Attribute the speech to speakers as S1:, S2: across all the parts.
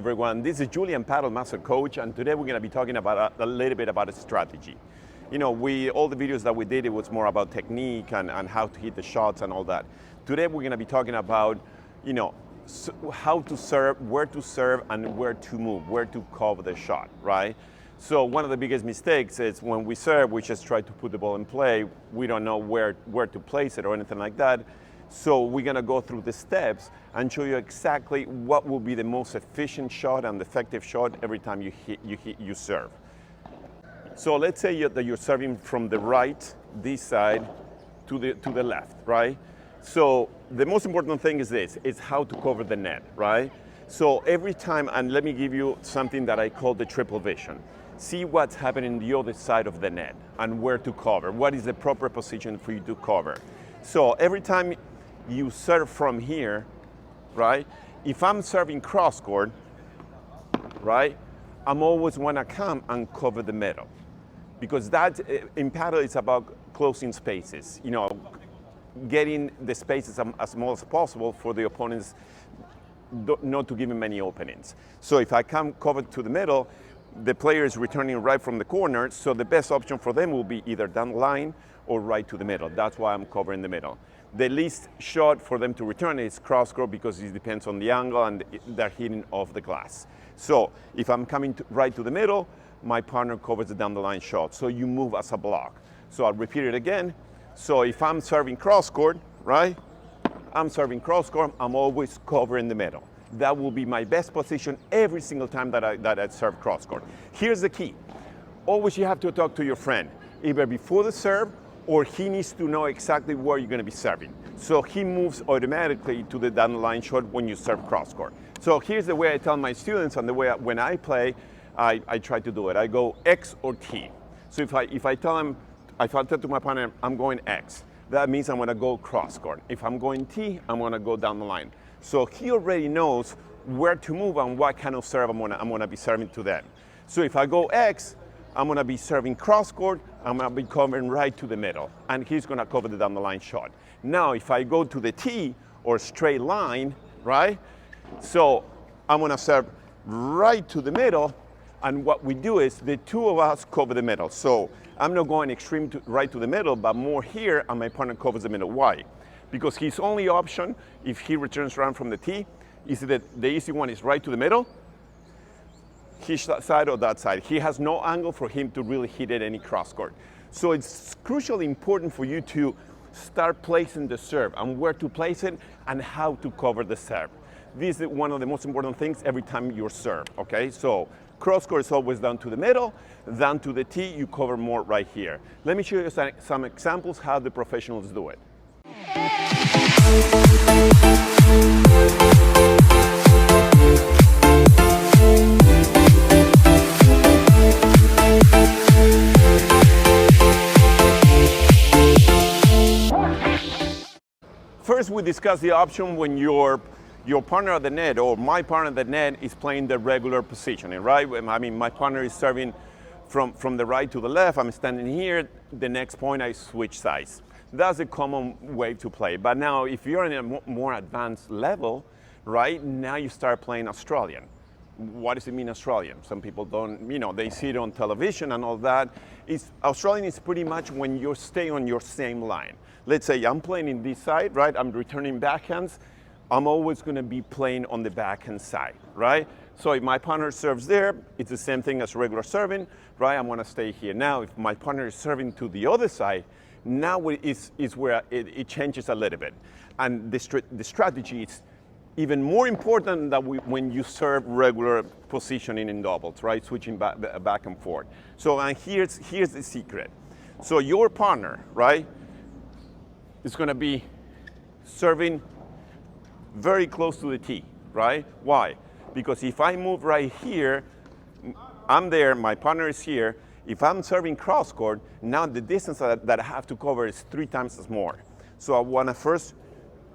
S1: everyone, this is Julian Padel Master Coach, and today we're going to be talking about a little bit about a strategy. You know, all the videos that we did, it was more about technique and how to hit the shots and all that. Today we're going to be talking about, you know, how to serve, and where to move, where to cover the shot, right? So one of the biggest mistakes is when we serve, we just try to put the ball in play. We don't know where to place it or anything like that. So we're gonna go through the steps and show you exactly what will be the most efficient shot and effective shot every time you serve. So let's say that you're serving from the right, this side, to the left, right? So the most important thing is this, is how to cover the net, right? So every time, and let me give you something that I call the triple vision. See what's happening on the other side of the net and where to cover. What is the proper position for you to cover? So every time you serve from here, right? If I'm serving cross court, right? I'm always wanna come and cover the middle. Because that, in Padel, it's about closing spaces. You know, getting the spaces as small as possible for the opponents not to give him many openings. So if I come cover to the middle, the player is returning right from the corner, so the best option for them will be either down the line or right to the middle. That's why I'm covering the middle. The least shot for them to return is cross court because it depends on the angle and they're hitting off the glass. So if I'm coming right to the middle, my partner covers the down the line shot. So you move as a block. So I'll repeat it again. So if I'm serving cross court, right? I'm serving cross court, I'm always covering the middle. That will be my best position every single time that I serve cross court. Here's the key. Always you have to talk to your friend, either before the serve or he needs to know exactly where you're going to be serving. So he moves automatically to the down the line shot when you serve cross court. So here's the way I tell my students, and the way when I play, I try to do it. I go X or T. So if I tell to my partner, I'm going X, that means I'm going to go cross court. If I'm going T, I'm going to go down the line. So he already knows where to move and what kind of serve I'm going to be serving to them. So if I go X, I'm going to be serving cross court, I'm going to be covering right to the middle, and he's going to cover the down the line shot. Now, if I go to the T or straight line, right? So I'm going to serve right to the middle, and what we do is the two of us cover the middle. So I'm not going extreme right to the middle, but more here, and my partner covers the middle. Why? Because his only option, if he returns around from the T, is that the easy one is right to the middle, his side or that side. He has no angle for him to really hit it any cross court. So it's crucially important for you to start placing the serve and where to place it and how to cover the serve. This is one of the most important things every time you serve, okay? So cross court is always down to the middle, down to the T, you cover more right here. Let me show you some examples how the professionals do it. First, we discuss the option when your partner at the net or my partner at the net is playing the regular positioning, right? I mean, my partner is serving from the right to the left. I'm standing here. The next point, I switch sides. That's a common way to play. But now, if you're in a more advanced level, right, now you start playing Australian. What does it mean, Australian? Some people don't, you know, they see it on television and all that. Australian is pretty much when you stay on your same line. Let's say I'm playing in this side, right? I'm returning backhands. I'm always going to be playing on the backhand side, right? So if my partner serves there, it's the same thing as regular serving, right? I'm going to stay here. Now, if my partner is serving to the other side, now is where it changes a little bit. And the strategy is even more important than when you serve regular positioning in doubles, right? Switching back and forth. So, and here's the secret. So your partner, right, is going to be serving very close to the tee, right? Why? Because if I move right here, I'm there, my partner is here. If I'm serving cross court, now the distance that I have to cover is 3 times as more. So I want to first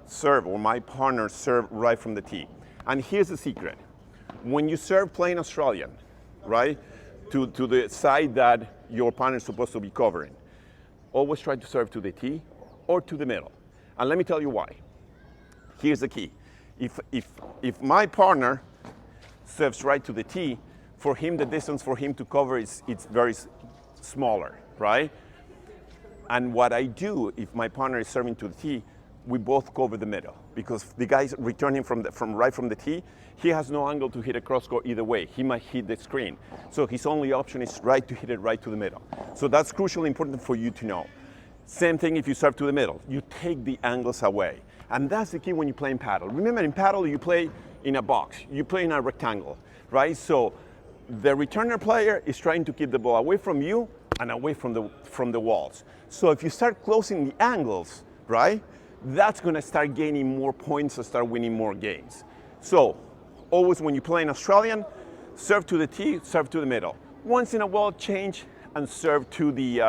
S1: serve, or my partner serve right from the tee. And here's the secret. When you serve playing Australian, right, to the side that your partner is supposed to be covering, always try to serve to the tee or to the middle. And let me tell you why. Here's the key. If my partner serves right to the tee, for him, the distance for him to cover is it's very smaller, right? And what I do, if my partner is serving to the tee, we both cover the middle, because the guy's returning from right from the tee, he has no angle to hit a cross court either way. He might hit the screen. So his only option is to hit it right to the middle. So that's crucially important for you to know. Same thing if you serve to the middle. You take the angles away. And that's the key when you play in paddle. Remember, in paddle, you play in a box. You play in a rectangle, right? So the returner player is trying to keep the ball away from you and away from the walls. So if you start closing the angles, right, that's going to start gaining more points and start winning more games. So always when you play in Australian, serve to the tee, serve to the middle. Once in a while, change and serve to the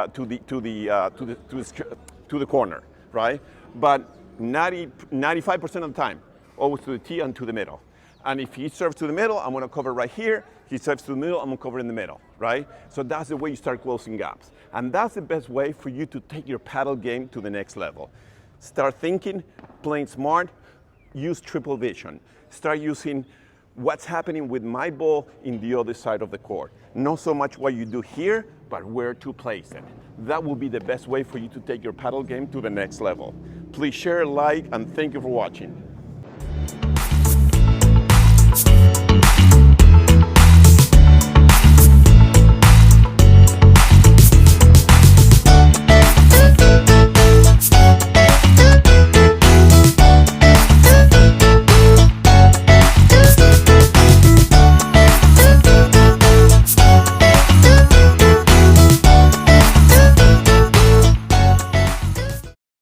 S1: corner, right? But 95% of the time, always to the tee and to the middle. And if he serves to the middle, I'm going to cover right here. He serves to the middle, I'm going to cover in the middle, right? So that's the way you start closing gaps. And that's the best way for you to take your paddle game to the next level. Start thinking, playing smart, use triple vision. Start using what's happening with my ball in the other side of the court. Not so much what you do here, but where to place it. That will be the best way for you to take your paddle game to the next level. Please share, like, and thank you for watching.